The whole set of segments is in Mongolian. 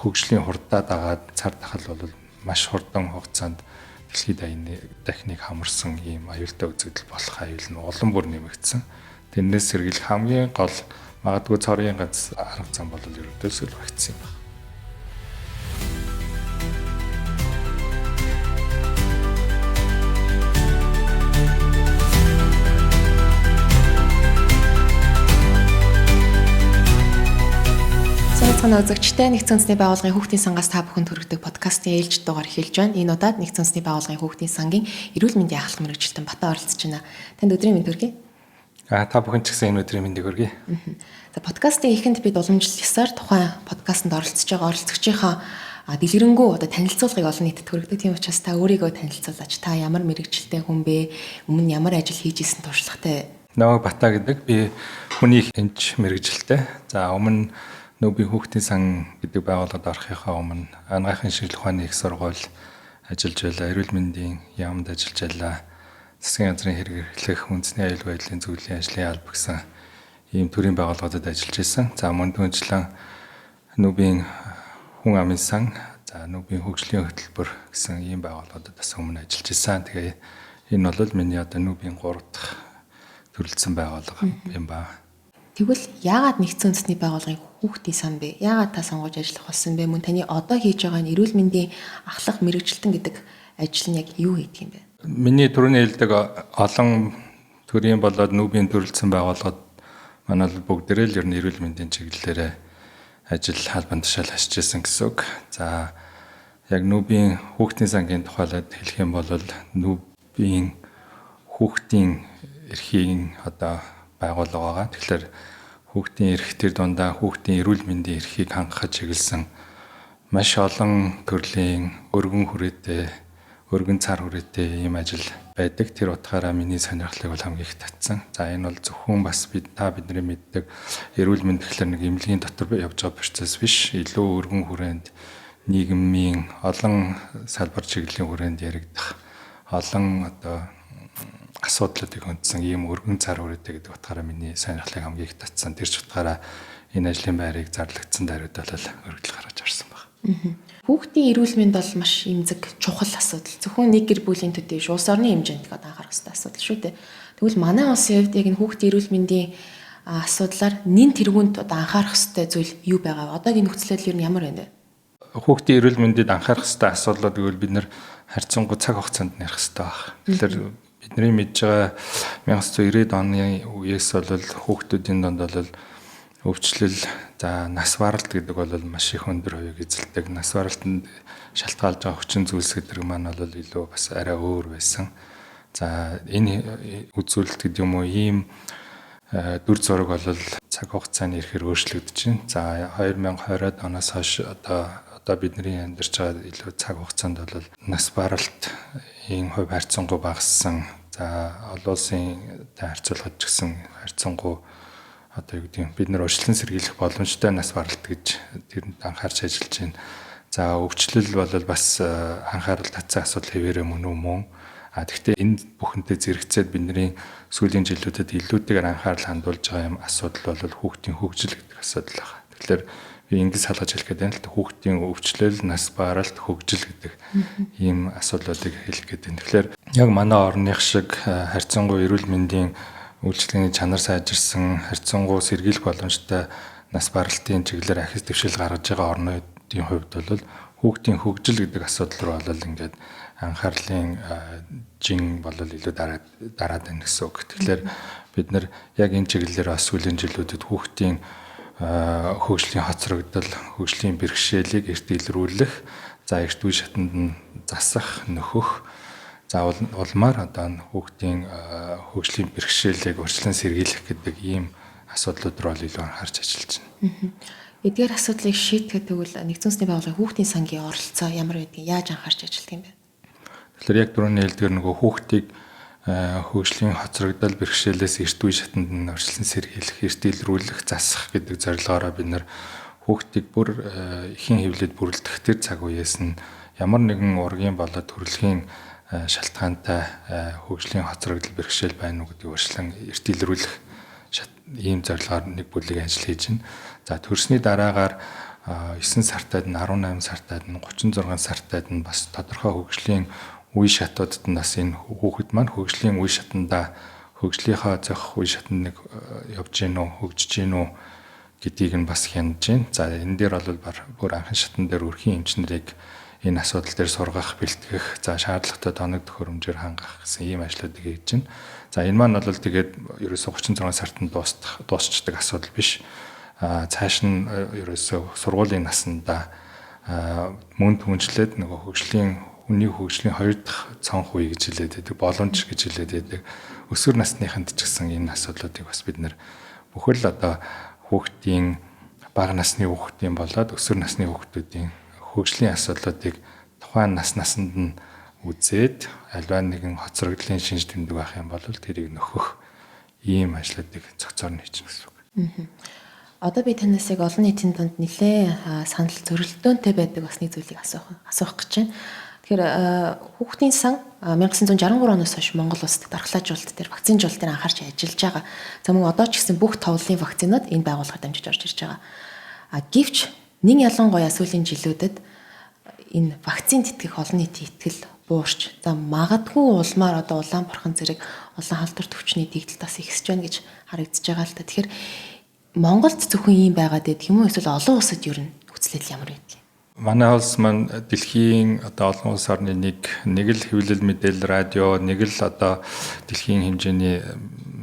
хөгжлийн хурдаа дагаад цар тахал бол маш хурдан хугацаанд дэлхийд дахныг хамарсан ийм аюултай үзэгдэл болох аюул нь улам бүр нэмэгдсэн. Тэрнээс сэргийлэх хамгийн гол магадгүй цорын ганц арга зам бол ерөөдөөс л вакцин байна. Цаана үзэгчтэй Нэгдсэн үндэсний байгууллагын хүүхдийн сангаас та бүхэнд хүргэдэг подкастын ээлж дугаар эхэлж байна. Энэ удаад Нэгдсэн үндэсний байгууллагын хүүхдийн сангийн эрүүл мэндийн ахлах мэргэжилтэн Бата оролцож байна. Танд өдрийн мэнд хүргэе. Та бүхэн ч гэсэн энэ өдрийн мэндийг хүргэе. За подкастын эхэнд бид уламжлалсаар тухайн подкастт оролцож байгаа оролцогчийнхаа дэлгэрэнгүй одоо танилцуулгыг олон нийтэд хүргэдэг. Тийм учраас та өөрийгөө танилцуулаач. Та ямар мэргэжилттэй хүн бэ? Өмнө ямар ажил хийж исэн туршлагатай? Намайг Бата гэдэг. Би хүний энч мэргэжилттэй. За өмнө би хүүхдийн сан гэдэг байгууллагад орохынхаа өмнө анагаахын шинжилгээ ухааны их сургууль ажиллаж байлаа. Эрүүл мэндийн яамд ажиллаж байлаа. Засгийн газрын хэрэглэх үндэсний аюулгүй байдлын зөвлөлийн ажлын алба гэсэн ийм төрлийн байгууллагуудад ажиллаж байсан. За мөн түнчлэн нүүбийн хүн амын сан, за нүүбийн хөгжлийн хөтөлбөр гэсэн ийм байгууллагуудад бас өмнө ажиллаж байсан. Тэгээ энэ бол миний одоо нүүбийн 3 дахь төрөлцсөн байгууллага юм ба. Тэгвэл яагаад Нэгдсэн үндэсний байгууллагын хүүхдийн сан бэ? Яагаад та сонгож ажиллах болсон бэ? Мөн таны одоо хийж байгаа энэ эрүүл мэндийн ахлах мэргэжилтэн гэдэг ажил нь яг юу хийдэг юм бэ? Миний түрүүний хэлдэг олон төрлийн болоод нүүбийн төрөлцсөн байгууллагад манай бүгдээрээ л ер нь эрүүл мэндийн чиглэлээр ажил албан тушаал хашиж ирсэн гэсэн үг. За яг нүүбийн хүүхдийн сангийн тухайлаад хэлэх юм бол нүүбийн хүүхдийн эрхийн одоо байгууллага байгаа. Тэгэхээр хүүхдийн эрх төр дундаа хүүхдийн эрүүл мэндийн эрхийг хангахад чиглэсэн маш олон төрлийн өргөн хүрээтэй, өргөн цар хүрээтэй ийм ажил байдаг. Тэр утгаараа миний сонирхлыг бол хамгийн их татсан. За энэ бол зөвхөн бас бидний мэддэг эрүүл мэнд гэхэлэр нэг эмнэлгийн дотор явж байгаа процесс биш. Илүү өргөн хүрээнд нийгмийн олон салбар чиглэлийн хүрээнд яригдах олон одоо асуудлуудыг хөндсөн ийм өргөн цар хүрээтэй гэдэг утгаараа миний сонирхлыг хамгийн их татсан. Тэр ч утгаараа энэ ажлын байрыг зарлагдсан даруйд бол өргөдөл гаргаж орсон байна. Хүүхдийн эрүүл мэнд бол маш эмзэг чухал асуудал. Зөвхөн нэг гэр бүлийн төдий улс орны хэмжээнд анхаарах хэрэгтэй асуудал шүү дээ. Тэгвэл манай улсын хувьд яг энэ хүүхдийн эрүүл мэндийн асуудлаар нэн тэргүүнд одоо анхаарах хэрэгтэй зүйл юу байгаа вэ? Одоогийн нөхцөл байдал нь ямар байна вэ? Хүүхдийн эрүүл мэндэд анхаарах хэрэгтэй асуудлууд гэвэл бид нэр харьцангуй цаг хугацаанд ярих хэрэгтэй байна. Тэгэхээр бидний мэдж байгаа 1990-ад оны үеэс бол хүүхдүүдийн донд бол өвчлөл, за нас баралт гэдэг бол маш их өндөр хувийг эзэлдэг. Нас баралтанд шалтгаалж байгаа хүчин зүйлс гэдэг маань бол илүү бас арай өөр байсан. За энэ үзүүлэлт гэдэг юм уу ийм дүр зураг бол цаг хугацааны ихээр өөрчлөгдөж байна. За 2020-ад оноос хойш одоо бидний амьдарч байгаа илүү цаг хугацаанд бол нас баралт ийм хувь харьцангуй багассан. За олон улсынтай харьцуулахад ч гэсэн харьцангуй одоо юу гэдэг бид нар урьдчилан сэргийлэх боломжтой нас баралт гэж тэрэнд анхаарч ажиллаж байна. За өвчлөл бол бас анхаарал татсан асуудал хэвээрээ мөн. Гэхдээ энэ бүхэнтэй зэрэгцээд бидний сүүлийн жилүүдэд илүүтэйгээр анхаарал хандуулж байгаа юм асуудал бол хүүхдийн хөгжил гэдэг асуудал байна. Тэгэхээр би ингэж салгаж хэлэх гээд байна л да хүүхдийн өвчлөл, нас баралт, хөгжил гэдэг ийм асуудлуудыг хэлэх гээд байна. Тэгэхээр яг манай орных шиг харьцангуй эрүүл мэндийн үйлчлэгээний чанар сайжирсан, харьцангуй сэргийлэх боломжтой нас баралтын чиглэлээр ахис дэвшил гаргаж байгаа орнуудын хувьд бол хүүхдийн хөгжил гэдэг асуудал руу бол ингээд анхаарлын жин бол илүү дараад байна гэсэн үг. Тэгэхээр бид нар яг энэ чиглэлээр бас сүүлийн жилүүдэд хүүхдийн хөгжлийн хоцрогдол, хөгжлийн бэрхшээлийг эрт илрүүлэх, за эрт үе шатанд нь засах, нөхөх, за улмаар одоо хүүхдийн хөгжлийн бэрхшээлийг урьдчилан сэргийлэх гэдэг ийм асуудлууд руу илүү анхаарч ажиллаж байна. Эдгээр асуудлыг шийдэхэд тэгвэл Нэгдсэн үндэсний байгууллагын хүүхдийн сангийн оролцоо ямар байдгийг яаж анхаарч ажилладаг юм бэ? Тэгэхээр яг түрүүний хэлдгээр нөгөө хүүхдийг хөгжлийн хоцрогдол бэрхшээлээс эрт үе шатанд нь урьдчилан сэргийлэх, эрт илрүүлэх, засах гэдэг зорилгоороо бид нар хүүхдийг бүр эхийн хөвлөд бүрэлдэх тэр цаг үеэс нь ямар нэгэн ургийн болоод төрөлхийн шалтгаантай хөгжлийн хоцрогдол бэрхшээл байна уу гэдгийг урьдчилан эрт илрүүлэх ийм зорилгоор нэг бүлэг ажил хийж байна. За төрсний дараагаар 9 сартад нь 18 сартад нь 36 сартад нь бас тодорхой хөгжлийн үе шатуудад нь бас энэ хүүхэд маань хөгжлийн үе шатанда хөгжлийнхаа зөх үе шатанд нэг явж гин үү хөгжиж гин үү гэдгийг нь бас хянаж гин. За энэ дээр бол бүр анхан шатан дээр өрхийн эмчнэрийг энэ асуудал дээр сургах, бэлтгэх, за шаардлагатай тоног төхөөрөмжөөр хангах гэсэн ийм ажлуудыг хийж байна. За энэ маань бол тэгээд ерөөсө 36 сартанд дуусчдаг асуудал биш. Цааш нь ерөөсө сургуулийн насандаа мөн түншлээд нөгөө хүний хөгжлийн хоёр дахь цонх үе гэж хэлээд байдаг, боломж гэж хэлээд байдаг. Өсвөр насныханд ч гэсэн энэ асуудлуудыг бас бид нэр бүхэл одоо хүүхдийн бага насны хүүхдийн болоод өсвөр насны хүүхдүүдийн хөгжлийн асуудлуудыг тухайн наснд нь үзээд альва нэгэн хоцрогдлын шинж тэмдэг байх юм бол тэрийг нөхөх ийм ажлуудыг цогцоор нь хийж гэсэн үг. Одоо би танаас яг олон нийтийн дунд нэлээ санал зөрөлдөөнтэй байдаг бас нэг зүйлийг асуух гэж байна. Тэгэхээр хүүхдийн сан 1963 оноос хойш Монгол улсад дархлаажуулалт дээр вакцинжуулалт дээр анхаарч ажиллаж байгаа. За мөн одоо ч гэсэн бүх товлын вакцинууд энэ байгууллагаар дамжиж орж ирж байгаа. Гэвч нэг ялангуяа сүүлийн жилүүдэд энэ вакцин тэтгэх олон нийтийн итгэл буурч за магадгүй улмаар одоо Улаанбархан зэрэг олон халдвар төвчний дэгдэлт бас ихсэж байна гэж харагдаж байгаа л та. Тэгэхээр Монголд зөвхөн ийм байгаад байдаг юм уу эсвэл олон улсад ер нь нөхцөл ямар байдгийг? Манай улс маань дэлхийн одоо олон улс орны нэг л хэвлэл мэдээлэл радио, нэг л одоо дэлхийн хэмжээний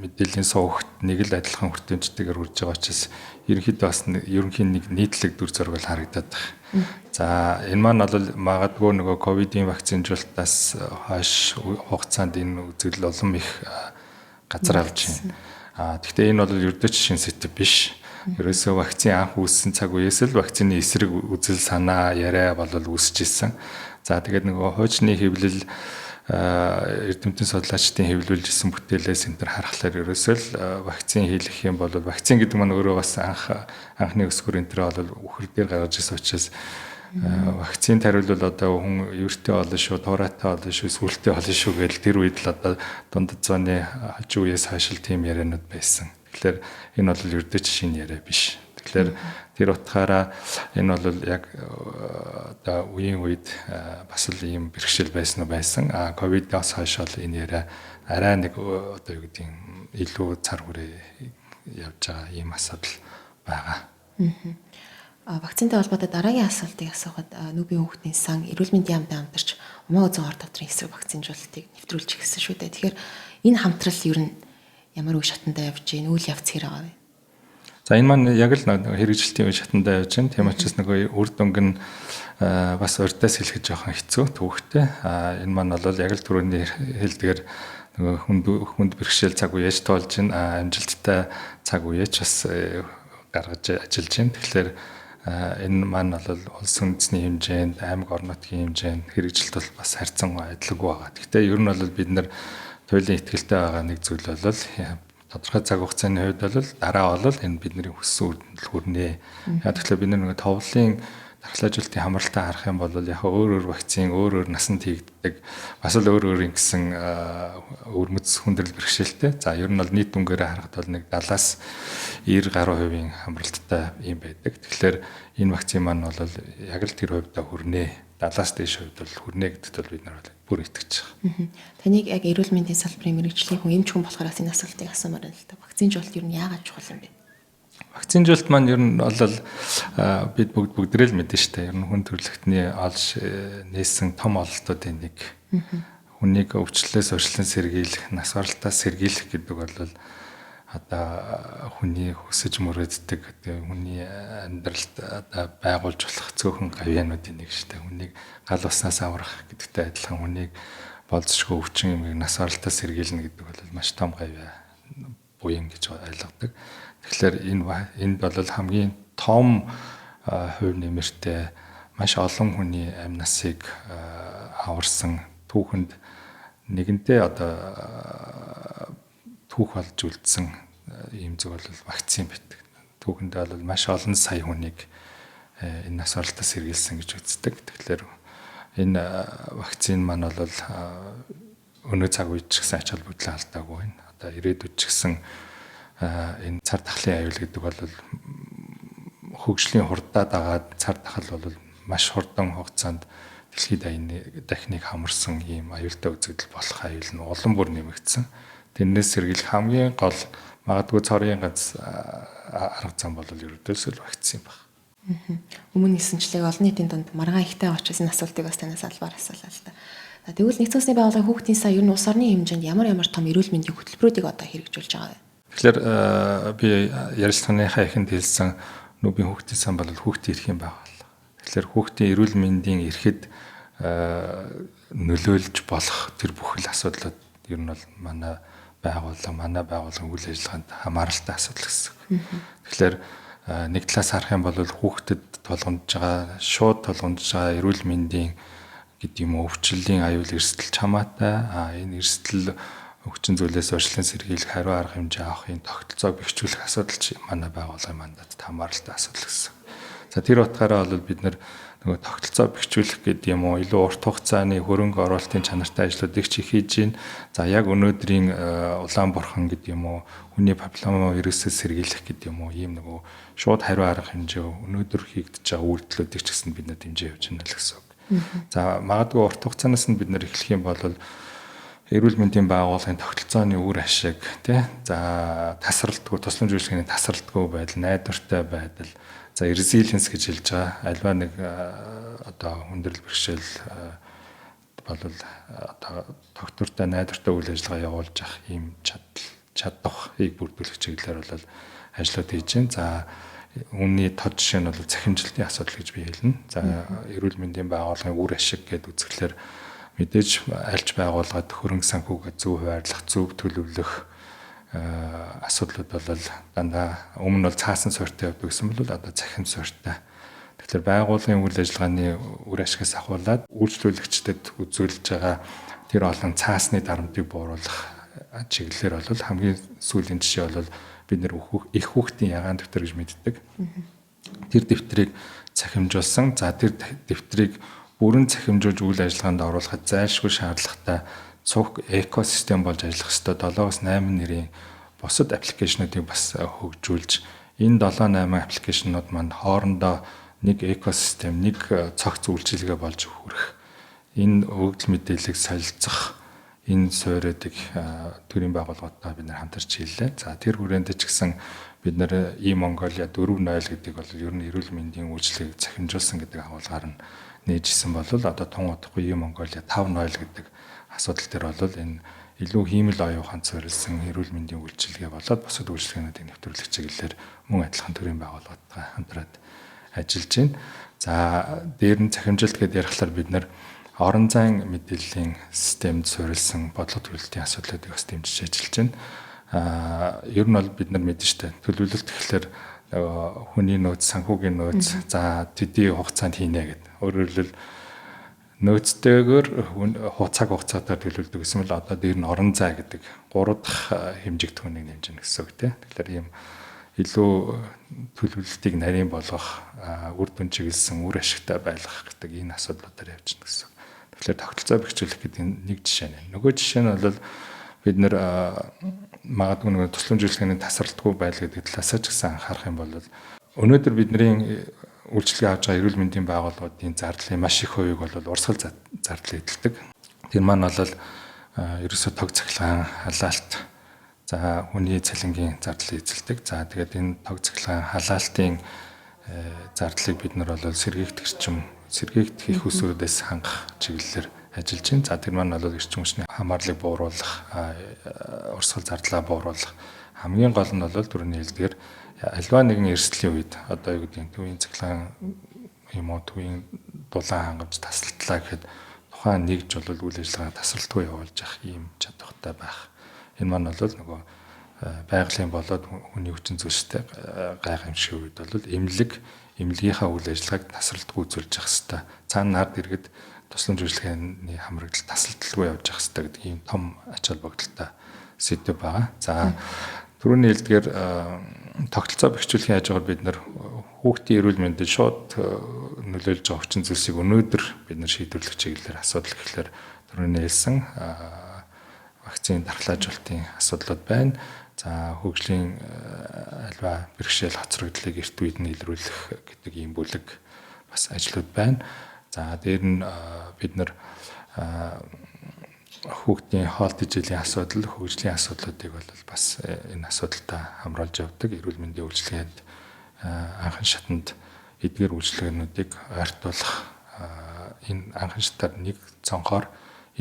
мэдээллийн сувагт нэг л адилхан хүртээмжтэйгээр үрж байгаа учраас ерөнхийдөө бас ерөнхийн нэг нийтлэг дүр зураг харагдаад байна. За энэ маань бол магадгүй нөгөө ковидын вакцинжуулалтаас хойш хугацаанд энэ үзэгдэл улам их газар авч байна. Гэхдээ энэ бол ердөө шин сэтэв биш. Ерөөсөө вакцин анх үүссэн цаг үеэс л вакцины эсрэг үзэл санаа яриа бол үүсэж ирсэн. За тэгээд нөгөө хуучны хэвлэл эрдэмтэн судлаачдын хэвлүүлжсэн бүтээлээс энэ төр харахаар ерөөсөө л вакцин хийх юм бол вакцин гэдэг маань өөрөө бас анхны өсгөр энэ төр бол үхэр дээр гаргаж ирсэн учраас вакцин тариулбал одоо хүн ертэй олон шүү, туурайтай олон шүү, сүлтэй олон шүү гэж тэр үед л одоо дундад зууны хажуу үеэс хойш тийм яриануд байсан. Тэгэхээр энэ бол ердөө жишийн яриа биш. Тэгэхээр тэр утгаараа энэ бол яг одоо үеийн үед бас л ийм бэрхшээл байсан. Ковидоос хойш бол энэ яриа арай нэг одоо юу гэдэг юм илүү цар хүрээ явж байгаа ийм асуудал байгаа. Вакцинтай холбоотой дараагийн асуултыг асуухад нүүбийн хүүхдийн сан эрүүл мэндийн яамтай хамтарч умаа үзэн ор дотрын эсрэг вакцинжуулалтыг нэвтрүүлж гисэн шүү дээ. Тэгэхээр энэ хамтрал ер нь ямар үе шатанда явж гин үйл явц хэрэг байгаа вэ? За энэ маань яг л хэрэгжилтийн үе шатанда явж байна. Тийм учраас нөгөө үр дүнг нь бас урьдаас хэлэх жоохон хэцүү төвхтэй. Энэ маань бол яг л түрүүний хэлдгээр нөгөө хүнд бэрхшээл цаг үеэж тоолж байна. Амжилттай цаг үеэж бас гаргаж ажиллаж байна. Тэгэхээр энэ маань бол улс үндэсний хэмжээнд, аймаг орнотгийн хэмжээнд хэрэгжилт бол бас харьцан адилгүй байгаа. Гэхдээ ер нь бол бид нар туйлын ихтгэлтэй байгаа нэг зүйл бол тодорхой цаг хугацааны хувьд бол дараа бол энэ бидний хүссэн үр дүнд хүрнэ. Яг тэгэхээр бид нэг товлын дархлаажуулалтын хамралтаа харах юм бол яг өөр вакцин өөр насанд хийгддэг бас л өөр ингэсэн өвөрмөц хүндрэл бэрхшээлтэй. За ер нь бол нийт дүнгээр харахад бол нэг 70-аас 90% хамралттай юм байдаг. Тэгэхээр энэ вакцин маань бол яг л тэр хувьдаа хүрнэ. 70-аас дээш хувьд бол хүрнэ гэдэгт бол бид нар бүр итгэж байгаа. Таныг яг эрүүл мэндийн салбарын мэрэгжлийн хүн эмч хүн болохоор энэ асуултыг асуумаар байна л та. Вакцинжуулалт ер нь яагаад чухал юм бэ? Вакцинжуулалт маань ер нь бол бид бүгдээрээ л мэдэн штэ. Ер нь хүн төрөлхтний олж нээсэн том ололтуудын нэг. Хүнийг өвчлөлөөс урьдчилан сэргийлэх, нас баралтаас сэргийлэх гэдэг бол одоо хүний хүсэж мөрөөддөг хүний амьдралд одоо байгуулж болох цөөхөн гавьяануудын нэг штэ. Хүнийг гал уснаас аврах гэдэгтэй адилхан хүнийг болцсошгүй өвчин юмыг нас баралтаас сэргийлнэ гэдэг бол маш том гавьяа буян гэж ойлгодог. Тэгэхээр энд бол хамгийн том хувь нэмэртэй маш олон хүний амь насыг аварсан түүхэнд нэгэнтээ одоо түүх болж үлдсэн ийм зүйл бол вакцин байдаг. Түүхэндээ бол маш олон сая хүнийг энэ нас баралтаас сэргийлсэн гэж үздэг. Тэгэхээр энэ вакцин маань бол өнөө цаг үед ч гэсэн ач холбогдлоо алдаагүй байна. Одоо ирээдүйд ч гэсэн энэ цар тахлын аюул гэдэг бол хөгжлийн хурдаа дагаад цар тахал бол маш хурдан хугацаанд дэлхийд дахныг хамарсан ийм аюултай үзэгдэл болох аюул нь улам бүр нэмэгдсэн. Тэрнээс сэргийлэх хамгийн гол магадгүй цорын ганц арга зам бол ердөөсөө вакцин баг. Өмнө хэлсэнчлэг олон нийтийн дунд маргаан ихтэй очиж энэ асуултыг бас танаас албаар асуулаа л та. За тэгвэл нэгдсэн улсны байгууллагын хүүхдийн сан ер нь улс орны хэмжээнд ямар том эрүүл мэндийн хөтөлбөрүүдийг одоо хэрэгжүүлж байгаа вэ? Тэгэхээр би ярилцлагынхаа эхэнд хэлсэн нүүбийн хүүхдийн сан бол хүүхдийн эрхийн байгууллага. Тэгэхээр хүүхдийн эрүүл мэндийн эрхэд нөлөөлж болох тэр бүхэл асуудлууд ер нь бол манай байгууллагын үйл ажиллагаанд хамааралтай асуудал гэсэн. Тэгэхээр нэг талаас харах юм бол хүүхдэд шууд тулгамдж байгаа эрүүл мэндийн гэдэг юм уу өвчлөлийн аюул эрсдэл чамаатай энэ эрсдэл өвчин зүйлээс урьдчилан сэргийлэх хариу арга хэмжээ авахын тогтолцоог бэхжүүлэх асуудал чи манай байгууллагын мандат хамааралтай асуудал гэсэн. За тэр утгаараа бол бид нөгөө тогтолцоо бэхжүүлэх гэдэг юм уу илүү урт хугацааны хөрөнгө оруулалтын чанартай ажлуудыг чи хийж гин. За яг өнөөдрийн улаан бурхан гэдэг юм уу хүний папиллома вирусээс сэргийлэх гэдэг юм уу ийм нөгөө шууд хариу арга хэмжээ өнөөдөр хийгдэж байгаа үйлдэлүүдийг ч гэсэн бид нэ дэмжиж явж байна л гэсэн. За магадгүй урт хугацаанаас нь бид нэр эхлэх юм бол эрүүл мэндийн байгууллагын тогтолцооны үр ашиг тий за тасралтгүй туслан үйлчлэгээний тасралтгүй байдал найдвартай байдал за resilience гэж хэлж байгаа альва нэг одоо хүндрэл бэрхшээл бол одоо тогтвортой найдвартай үйл ажиллагаа явуулж явах ийм чадварыг бүрдүүлэх чиглэлээр бол ажлууд хийж байна. За үүний тод жишээ нь бол цахимжилтын асуудал гэж би хэлнэ. За эрүүл мэндийн байгууллагын үр ашиг гэдэг үзэсгэлэр мэдээж альж байгууллагад хөрөнгө санхүүгээ зөв хуваарлах, зөв төлөвлөх асуудлууд бол дандаа өмнө бол цаасан суурьтай явдаг гэсэн бол одоо цахим суурьтай. Тэгэхээр байгууллагын үйл ажиллагааны үр ашигаас ахуулаад үйлчлүүлэгчдэд үзүүлж байгаа тэр олон цаасны дарамтыг бууруулах чиглэлээр бол хамгийн сүүлийн жишээ бол бид нэр их хүүхдийн ягаан дэвтэр гэж мэддэг. Тэр дэвтрийг цахимжуулсан. За тэр дэвтрийг бүрэн цахимжуулж үйл ажиллагаанд оруулахад зайлшгүй шаардлагатай цуг экосистем болж ажиллах ёстой 7-8 нэрийн бусад аппликейшнуудыг бас хөгжүүлж энэ 7-8 аппликейшнууд манд хоорондоо нэг экосистем, нэг цогц үйлчилгээ болж хүрэх энэ өгөгдөл мэдээллийг солилцох энэ суурьдыг төрийн байгууллагуудаа бид нар хамтарч хийлээ. За тэр хүрээнд ч гэсэн бид нар e-Mongolia 4.0 гэдэг бол ер нь эрүүл мэндийн үйлчлэгийг захимжуулсан гэдэг агуулгаар нь нээжсэн бол одоо тун удахгүй e-Mongolia 5.0 гэдэг асуудал дээр бол энэ илүү хиймэл оюухан суурилсан эрүүл мэндийн үйлчилгээ болоод бусад үйлчлэгээнүүдийг нэвтрүүлэх чиглэлээр мөн адилхан төрийн байгууллагуудтай хамтраад ажиллаж байна. За дээр нь захимжилт гэдээ ярихлаар бид нар орон зайн мэдээллийн системд суурилсан бодлого төлөвлөлтийн асуудлуудыг бас дэмжиж ажиллаж байна. Ер нь бол бид нар мэдэн штэ төлөвлөлт гэхэлэр хүний нөөц, санхүүгийн нөөц, за төдий хугацаанд хийнэ гэдэг. Өөрөөр хэлбэл нөөцтэйгээр цаг хугацаатаар төлөвлөдөг гэсэн бол одоо дээр нь орон зай гэдэг 3 дахь хэмжигдэх хүнийг нэмж гэнэ гэсэн үг тийм. Тэгэхээр ийм илүү төлөвлөлтийг нарийн болгох, үр дүн чиглэсэн, үр ашигтай байлгах гэдэг энэ асуудлуудаар явж гэнэ гэсэн. Тэгэхээр тогтолцоо бэхжүүлэх гэдэг нэг жишээ нэ. Нөгөө жишээ нь бол бид нэр магадгүй нэг тусламжуулалтын тасралтгүй байдал гэдэг талаас ч гэсэн анхаарах юм бол өнөөдөр бидний үйлчлэгээ авч байгаа эрүүл мэндийн байгууллагуудын зардлын маш их хувийг бол урсгал зардал эдэлдэг. Тэр маань бол ерөөсөө тог цахилгаан, халаалт, за хүний цалингийн зардал эзэлдэг. За тэгээд энэ тог цахилгаан, халаалтын зардлыг бид нар бол сэргээгдэх их усруудаас хангах чиглэлээр ажиллаж байна. За тэр маань бол эрчим хүчний хамаарлыг бууруулах, урсгал зардлаа бууруулах хамгийн гол нь бол түрүүний хэлдгээр альва нэгэн эрсдлийн үед одоо юу гэдэг нь төвийн цахилгаан юм уу төвийн дулаан хангамж тасалтлаа гэхэд тухайн нэгж бол үйл ажиллагаа тасралтгүй явуулж явах ийм чадвартай байх. Энэ маань бол нөгөө байгалийн болоод хүний хүчин зүйлстэй гайхамшиг үед бол эмнэлгийнхаа үйл ажиллагааг тасралтгүй үзүүлж явах хэрэгтэй. Цаана нард иргэд тусламж үйлчлэгээний хамрагдал тасралтгүй явж явах хэрэгтэй гэдэг ийм том ач холбогдолтой сэдв байгаа. За түрүүний хэлдгээр тогтолцоо бэхжүүлэхийн хажуугаар бид нар хүүхдийн эрүүл мэндэд шууд нөлөөлж байгаа хүчин зүйлсийг өнөөдөр бид нар шийдвэрлэх чиглэлээр асуудал гэхлээр түрүүний хэлсэн вакцины дархлаажуулалтын асуудлууд байна. За хөгжлийн альва бэрхшээл хоцрогдлыг эрт үед нь илрүүлэх гэдэг ийм бүлэг бас ажлууд байна. За дээр нь бид нар хүүхдийн хоолт ижилийн асуудал, хөгжлийн асуудлуудыг бол бас энэ асуудалтай хамруулж явдаг. Эрүүл мэндийн үйлчилгээнд анхан шатанд эдгээр үйлчилгээнүүдийг ойртуулах энэ анхан шатаар нэг цонхоор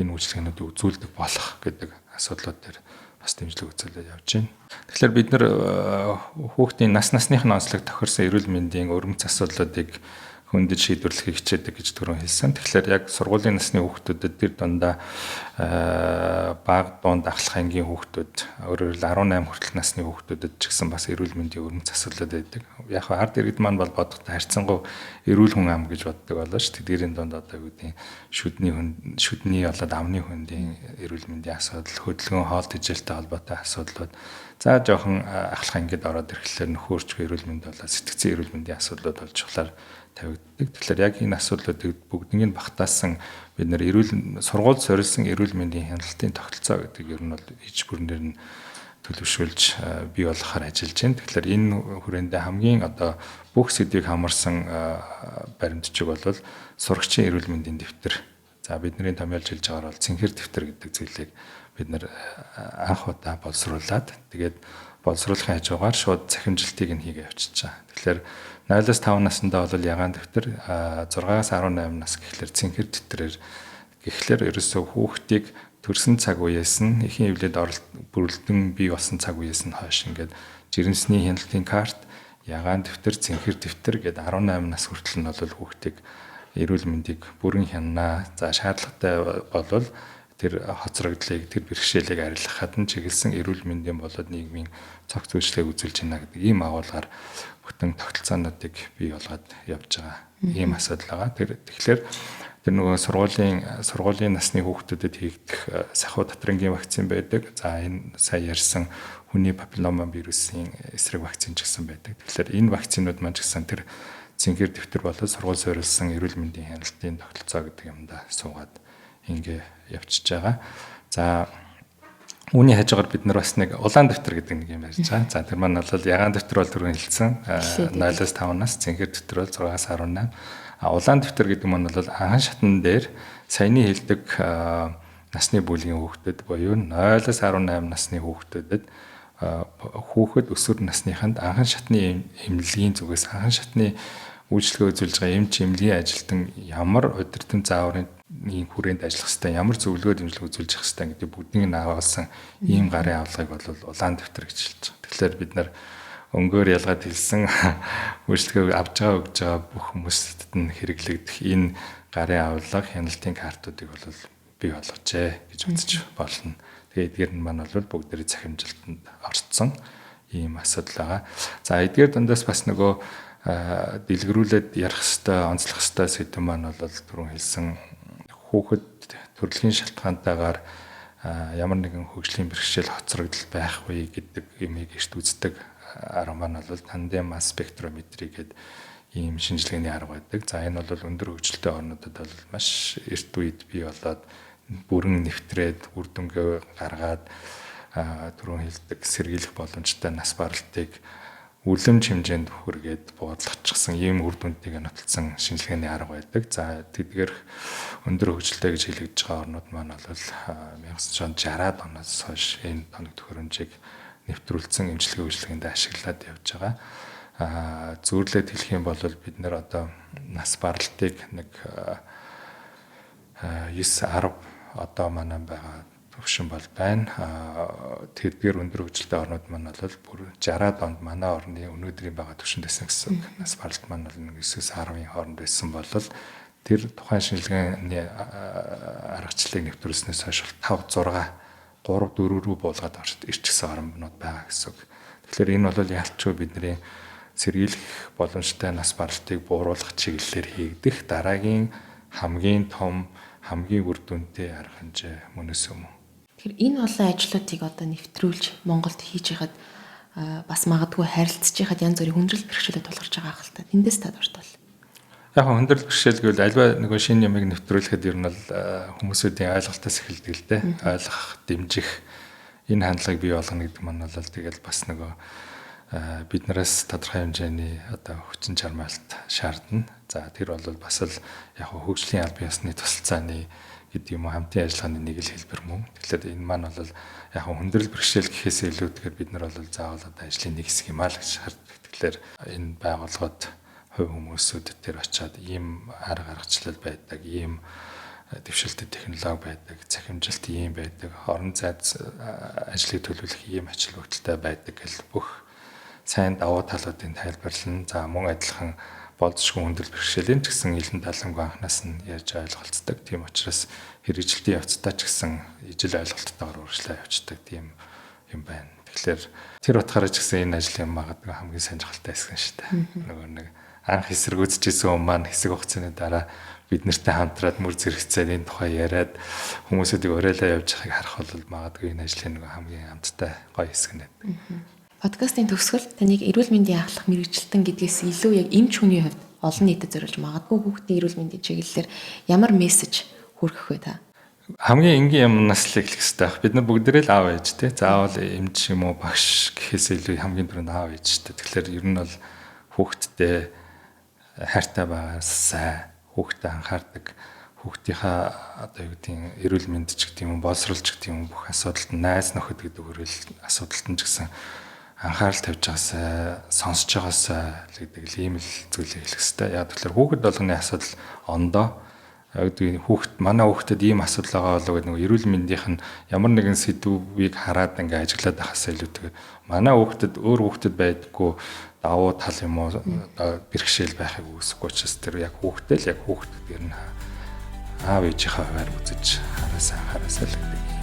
энэ үйлчилгээнүүдийг үзүүлдэг болох гэдэг асуудлууд дээр бас дэмжлэг үзүүлээд явж байна. Тэгэхээр бид нар хүүхдийн насныхны онцлог тохирсон эрүүл мэндийн өргөмц асуудлуудыг хөндөж шийдвэрлэхийг хичээдэг гэж түрүүн хэлсэн. Тэгэхээр яг сургуулийн насны хүүхдүүдэд тэр дундаа бага дунд ахлах ангийн хүүхдүүд, өөрөөр хэлбэл 18 хүртэл насны хүүхдүүдэд ч гэсэн бас эрүүл мэндийн өргөмц асуудлууд байдаг. Яг хаа ард иргэд маань бол бодохдоо харьцангуй эрүүл хүн ам гэж боддог болоо шүү дээ. Тэдгээрийн дунд одоо юу гэдэг шүдний болоод амны хүндийн эрүүл мэндийн асуудал, хөдөлгөөн хоолт ижилтэй холбоотой асуудлууд, за жоохон ахлах ангид ороод ирэхлээр нөхөрч эрүүл мэнд болоод сэтгцэн эрүүл мэндийн асуудлууд болж чухлаар тавигддаг. Тэгэхээр яг энэ асуудлуудыг бүгднийг багтаасан бид нэр сургууль суурилсан эрүүл мэндийн хяналтын тогтолцоо гэдэг ер нь бол иж бүрнээр нь төлөвшүүлж бий болгохоор ажиллаж байна. Тэгэхээр энэ хүрээндээ хамгийн одоо бүх сэдвийг хамарсан баримтчиг бол сурагчийн эрүүл мэндийн дэвтэр. За бидний томьёолж хэлж байгаагаар бол цэнхэр дэвтэр гэдэг зүйлийг бид нэр анх удаа боловсруулад тэгээд боловсруулахын хажуугаар шууд цахимжилтыг нь хийгээ явчихж байгаа. Тэгэхээр 0-5 наснда бол ягаан дэвтэр, 6-аас 18 нас гэхлээр цэнхэр дэвтрээр гэхлээр ерөөсөө хүүхдийг төрсэн цаг үеэс нь эхийн эвлээд бүрэлдэн бий болсон цаг үеэс нь хойш ингээд жирэмсний хяналтын карт, ягаан дэвтэр, цэнхэр дэвтэр гээд 18 нас хүртэл нь бол хүүхдийг эрүүл мэндийг бүрэн хянана. За шаардлагатай болвол тэр хоцрогдлыг, тэр бэрхшээлийг арилгахад нь чиглэсэн эрүүл мэндийн болоод нийгмийн цогц үйлчлэгийг үзүүлж байна гэдэг ийм агуулгаар бүтэн тогтолцоонуудыг бий болгоод явж байгаа. Ийм асуудал байгаа. Тэгэхээр тэр нөгөө сургуулийн насны хүүхдүүдэд хийгдэх сахуу татрангийн вакцин байдаг. За энэ сая ярьсан хүний папиллома вирусын эсрэг вакцин ч гэсэн байдаг. Тэгэхээр энэ вакцинууд маань ч гэсэн тэр цэнхэр дэвтэр болоод сургууль суурилсан эрүүл мэндийн хяналтын тогтолцоо гэдэг юмдаа суугаад ингээ явчихж байгаа. За үүний хажуугаар бид нар бас нэг улаан дэвтэр гэдэг нэг юм ярьж байгаа. За тэр маань бол ягаан дэвтэр бол түрүүн хэлсэн 0-5 нас, цэнхэр дэвтэр бол 6-18. Улаан дэвтэр гэдэг маань бол анхан шатн дээр саяны хэлдэг насны бүлгийн хүүхдэд буюу 0-18 насны хүүхдүүдэд хүүхэд өсвөр насныханд анхан шатны эмнэлгийн зүгээс анхан шатны үйлчлэгээ үзүүлж байгаа эмч эмнэлгийн ажилтан ямар удирдсан зааврын хүрээнд ажиллах хэвээр, ямар зөвлөгөө дэмжлэг үзүүлж явах хэвээр гэдэг бүгдийг наавалсан ийм гарын авлагыг бол улаан дэвтэр гэж хэлж байгаа. Тэгэхээр бид нар өнгөөр ялгаад хэлсэн үйлчлэгээ авж байгаа өгж байгаа бүх хүмүүстд нь хэрэглэгдэх энэ гарын авлага, хяналтын картуудыг бол бий болгожээ гэж үзэж болно. Тэгээд эдгээр нь маань бол бүгдээрээ цахимжилтанд орцсон ийм асуудал байгаа. За эдгээр дундаас бас нөгөө дэлгэрүүлээд ярих хэвээр, онцлох хэвээр сэдв маань бол түрүүн хэлсэн хүүхэд төрөлхийн шалтгаантайгаар ямар нэгэн хөгжлийн бэрхшээл хоцрогдол байхгүй гэдэг юмыг эрт үздэг арга маань бол тандем масс спектрометри гэдэг ийм шинжилгээний арга байдаг. За энэ бол өндөр хөгжилтэй орнуудад бол маш эрт үед бий болоод бүрэн нэвтрээд үр дүнгээ гаргаад түрүүн хэлдэг сэргийлэх боломжтой нас баралтыг үлэмж хэмжээнд хүргээд буудлахчихсан ийм үр дүнтэйг нотолсон шинжилгээний арга байдаг. За тэдгээр өндөр хөгжилтэй гэж хэлэгдэж байгаа орнууд маань бол 1960-аад оноос хойш энэ тоног төхөөрөмжийг нэвтрүүлсэн эмчилгээ үйлчилгээнд ашиглаад явж байгаа. Зүйрлээд хэлэх юм бол бид нэр одоо нас баралтыг нэг 9-10 одоо манай байгаа төвшин бол байна. Тэдгээр өндөр хөгжилтэй орнууд маань бол бүр 60-аад онд манай орны өнөөдрийн байгаа төвшөнд байсан гэсэн үг. Нас баралт маань бол 9-10-ын хооронд байсан бол тэр тухайн шинжилгээний аргачлалыг нэвтрүүлснээс хойш 5-6 3-4 рүү буулгаад ирчихсэн орнууд байгаа гэсэн үг. Тэгэхээр энэ бол ялчгүй бидний сэргийлэх боломжтой нас баралтыг бууруулах чиглэлээр хийгдэх дараагийн хамгийн том, хамгийн үр дүнтэй арга хэмжээ мөнөөс юм. Тэгэхээр энэ олон ажлуудыг одоо нэвтрүүлж Монголд хийж яхад бас магадгүй харилцаж яхад янз бүрийн хүндрэл бэрхшээлүүд тулгарч байгаа хэл та. Тэндээс та дуртал. Яг хүндрэл бэрхшээл гэвэл альва нөгөө шинэ юмыг нэвтрүүлэхэд ер нь бол хүмүүсийн ойлголтоос эхэлдэг л дээ. Ойлгох, дэмжих энэ хандлагыг бий болгоно гэдэг маань бол тэгэл бас нөгөө биднээс тодорхой хэмжээний одоо хүчин чармаалт шаардна. За тэр бол бас л яг хөгжлийн албан ёсны тусалцааны гэдэг юм уу хамтын ажиллагааны нэг л хэлбэр мөн. Тэгэхээр энэ маань бол яг хүндрэл бэрхшээл гэхээс илүү тэгэхээр бид нар бол заавал одоо ажлын нэг хэсэг юм аа л гэж хардаг. Тэгэхээр энэ байгууллагад хувь хүмүүсүүд тэр очиад ийм арга аргачлал байдаг, ийм дэвшилтэд технологи байдаг, цахимжилт ийм байдаг, орон зайд ажлыг төлөвлөх ийм ач холбогдолтой байдаг гэл бүх сайн давуу талуудыг тайлбарлана. За мөн адилхан болзошгүй хүндрэл бэрхшээлийн ч гэсэн илэн далангүй анханаас нь ярьж ойлголцдог. Тийм учраас хэрэгжилтийн явцдаа ч гэсэн ижил ойлголттойгоор үргэлжлээ явцдаг тийм юм байна. Тэгэхээр тэр утгаараа ч гэсэн энэ ажлын магадгүй хамгийн сонирхолтой хэсэг шүү дээ. Нөгөө нэг анх эсэргүүцэжсэн хүмүүс маань хэсэг хугацааны дараа бид нартай хамтраад мөр зэрэгцээд энэ тухай яриад хүмүүсүүдийг уриалаа явж байгааг харах бол магадгүй энэ ажлын нөгөө хамгийн амттай гоё хэсэг нэ. Подкастын төгсгөл таныг эрүүл мэндийн ахлах мэрэгчлэлтэн гэдгээс илүү яг эмч хүний хувьд олон нийтэд зориулж магадгүй хүүхдийн эрүүл мэндийн чиглэлээр ямар мессеж хүргэх вэ та? Хамгийн энгийн юмнаас л эхлэх хэрэгтэй байх. Бид нар бүгдээрээ л аав ээж тий. Заавал эмч юм уу багш гэхээс илүү хамгийн түрүүнд аав ээж шүү дээ. Тэгэхээр ер нь бол хүүхдтэй хайртай байгаасай, хүүхдэд анхаардаг, хүүхдийнхаа одоо юу гэдгийг эрүүл мэнд ч гэдэг юм, боловсруулж гэдэг юм бүх асуудалд найз нөхөд гэдэг хүрэл асуудалд нь ч гэсэн анхаарал тавьж байгаасай, сонсож байгаасай гэдэг л ийм л зүйлийг хэлэх хэрэгтэй. Яг тэгэхээр хүүхэд болгоны асуудал ондоо манай хүүхдэд ийм асуудал байгаа болоо гэдэг нэг эрүүл мэндийнх нь ямар нэгэн сэдвийг хараад ингээ ажиглаад байхаас илүүтэйгээр манай хүүхдэд өөр хүүхдэд байдаггүй давуу тал юм уу бэрхшээл байхыг үүсэхгүй учраас тэр яг хүүхдэд л яг хүүхдэд гэр нь аав ээжийнхээ хуваар үзэж хараасаа л гэдэг